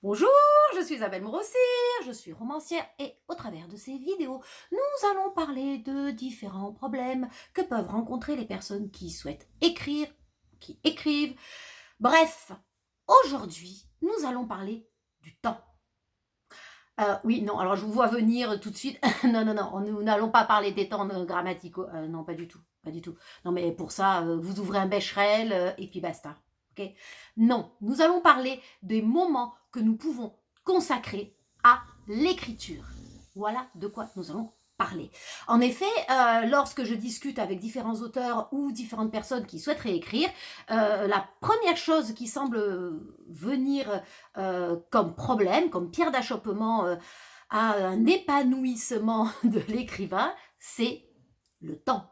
Bonjour, je suis Isabelle Mourossir, je suis romancière et au travers de ces vidéos, nous allons parler de différents problèmes que peuvent rencontrer les personnes qui souhaitent écrire, qui écrivent. Bref, aujourd'hui, nous allons parler du temps. Oui, non, alors je vous vois venir tout de suite. Non, non, non, nous n'allons pas parler des temps grammaticaux. Non, pas du tout, pas du tout. Non, mais pour ça, vous ouvrez un Becherel et puis basta. Ok. Non, nous allons parler des moments que nous pouvons consacrer à l'écriture. Voilà de quoi nous allons parler. En effet, lorsque je discute avec différents auteurs ou différentes personnes qui souhaiteraient écrire, la première chose qui semble venir comme problème, comme pierre d'achoppement à un épanouissement de l'écrivain, c'est le temps.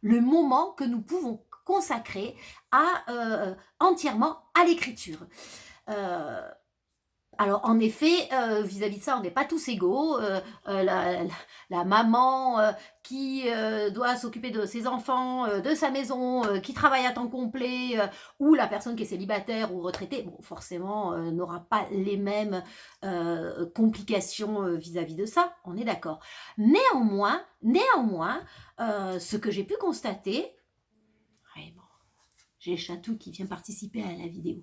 Le moment que nous pouvons consacrer entièrement à l'écriture. Euh, alors en effet, vis-à-vis de ça, on n'est pas tous égaux. La maman qui doit s'occuper de ses enfants, de sa maison, qui travaille à temps complet, ou la personne qui est célibataire ou retraitée, bon, forcément, n'aura pas les mêmes complications vis-à-vis de ça, on est d'accord. Néanmoins, ce que j'ai pu constater, ouais, bon, j'ai Chatou qui vient participer à la vidéo.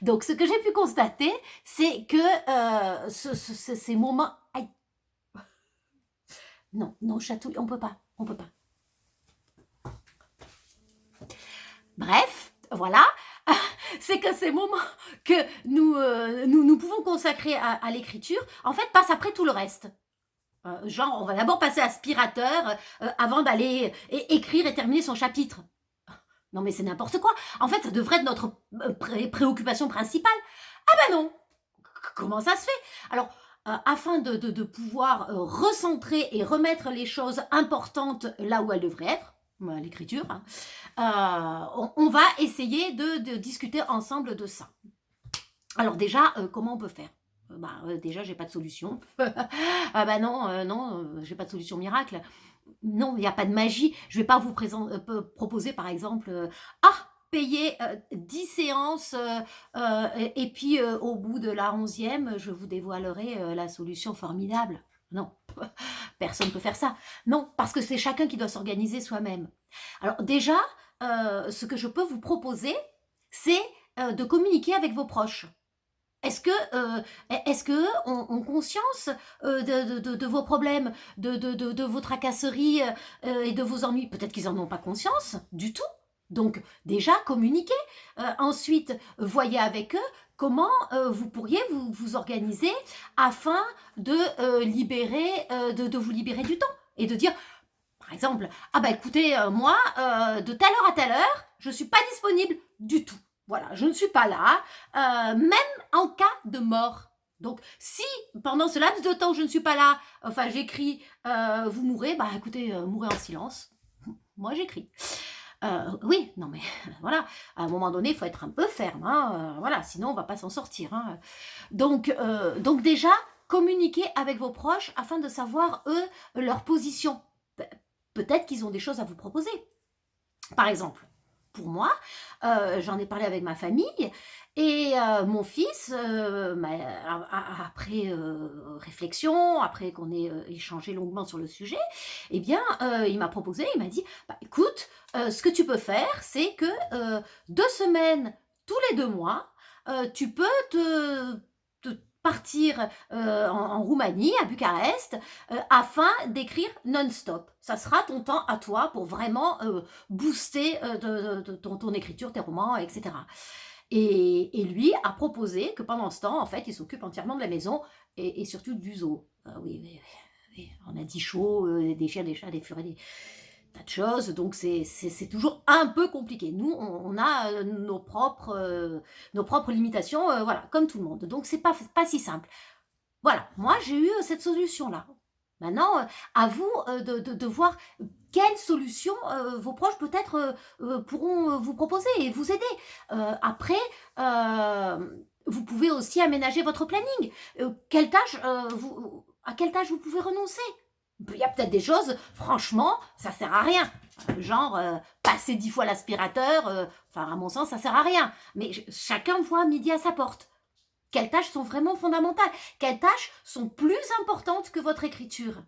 Donc, ce que j'ai pu constater, c'est que ces moments... Aïe. Non, non, Chatou, on peut pas, on peut pas. Bref, voilà, c'est que ces moments que nous pouvons consacrer à l'écriture, en fait, passent après tout le reste. Genre, on va d'abord passer aspirateur avant d'aller écrire et terminer son chapitre. Non mais c'est n'importe quoi. En fait, ça devrait être notre préoccupation principale. Ah ben non. Comment ça se fait? Alors, afin de pouvoir recentrer et remettre les choses importantes là où elles devraient être, l'écriture, hein, on va essayer de discuter ensemble de ça. Alors déjà, comment on peut faire? Déjà, j'ai pas de solution. Ah bah non, non, j'ai pas de solution miracle. Non, il n'y a pas de magie. Je vais pas vous proposer, par exemple, payer 10 séances et puis au bout de la 11e, je vous dévoilerai la solution formidable. Non, personne ne peut faire ça. Non, parce que c'est chacun qui doit s'organiser soi-même. Alors déjà, ce que je peux vous proposer, c'est de communiquer avec vos proches. Est-ce que ont conscience de vos problèmes, de vos tracasseries et de vos ennuis? Peut-être qu'ils n'en ont pas conscience du tout. Donc déjà, communiquez. Ensuite, voyez avec eux comment vous pourriez vous organiser afin de vous libérer du temps et de dire, par exemple, ah bah écoutez, moi, de telle heure à telle heure, je ne suis pas disponible du tout. Voilà, je ne suis pas là, même en cas de mort. Donc, si pendant ce laps de temps où je ne suis pas là, enfin j'écris, vous mourrez, bah écoutez, mourrez en silence. Moi j'écris. Oui, non mais voilà, à un moment donné, il faut être un peu ferme, hein, voilà, sinon on va pas s'en sortir. Hein. Donc déjà, communiquez avec vos proches afin de savoir, eux, leur position. Peut-être qu'ils ont des choses à vous proposer. Par exemple, pour moi, j'en ai parlé avec ma famille et mon fils, après réflexion, après qu'on ait échangé longuement sur le sujet, eh bien, il m'a proposé, il m'a dit, bah, écoute, ce que tu peux faire, c'est que 2 semaines tous les 2 mois, tu peux te partir en Roumanie, à Bucarest, afin d'écrire non-stop. Ça sera ton temps à toi pour vraiment booster ton écriture, tes romans, etc. Et lui a proposé que pendant ce temps, en fait, il s'occupe entièrement de la maison et surtout du zoo. Oui, oui, oui, oui. On a dit chaud, des chiens, des chats, des furets, des tas de choses. Donc c'est toujours un peu compliqué. Nous, on a nos propres limitations, voilà, comme tout le monde. Donc c'est pas si simple. Voilà, moi j'ai eu cette solution-là. Maintenant, à vous de voir quelle solution vos proches peut-être pourront vous proposer et vous aider. Après, vous pouvez aussi aménager votre planning. À quelle tâche vous pouvez renoncer? Il y a peut-être des choses, franchement, ça sert à rien. Genre, passer 10 fois l'aspirateur, enfin, à mon sens, ça sert à rien. Mais chacun voit midi à sa porte. Quelles tâches sont vraiment fondamentales? Quelles tâches sont plus importantes que votre écriture?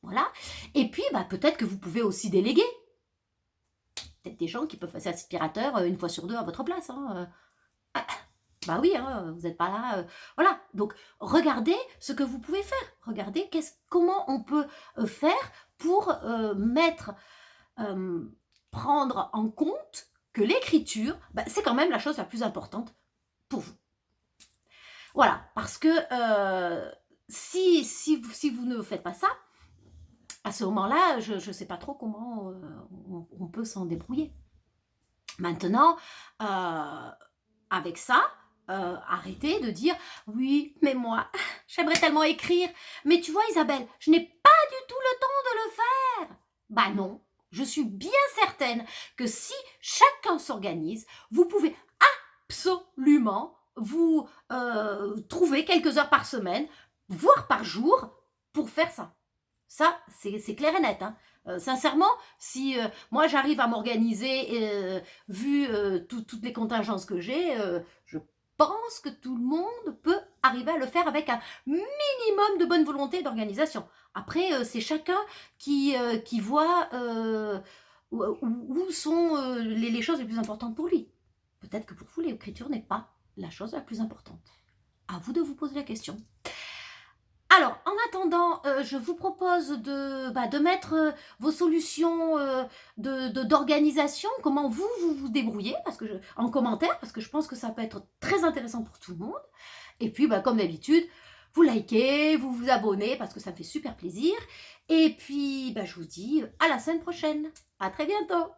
Voilà. Et puis, peut-être que vous pouvez aussi déléguer. Peut-être des gens qui peuvent passer aspirateur une fois sur deux à votre place. Hein. Bah oui, hein, vous n'êtes pas là. Voilà. Donc, regardez ce que vous pouvez faire. Regardez comment on peut faire pour prendre en compte que l'écriture, c'est quand même la chose la plus importante pour vous. Voilà, parce que si vous ne faites pas ça, à ce moment-là, je ne sais pas trop comment on peut s'en débrouiller. Maintenant, avec ça, arrêtez de dire oui, mais moi, j'aimerais tellement écrire. Mais tu vois, Isabelle, je n'ai pas du tout le temps de le faire. Bah non, je suis bien certaine que si chacun s'organise, vous pouvez absolument vous trouver quelques heures par semaine, voire par jour, pour faire ça. Ça, c'est clair et net. Hein. Sincèrement, si moi j'arrive à m'organiser, vu toutes les contingences que j'ai, je pense que tout le monde peut arriver à le faire avec un minimum de bonne volonté d'organisation. Après, c'est chacun qui voit où sont les choses les plus importantes pour lui. Peut-être que pour vous, l'écriture n'est pas la chose la plus importante. À vous de vous poser la question. Alors, en attendant, je vous propose de mettre vos solutions d'organisation, comment vous débrouillez, en commentaire, parce que je pense que ça peut être très intéressant pour tout le monde. Et puis, comme d'habitude, vous likez, vous vous abonnez, parce que ça me fait super plaisir. Et puis, je vous dis à la semaine prochaine. À très bientôt.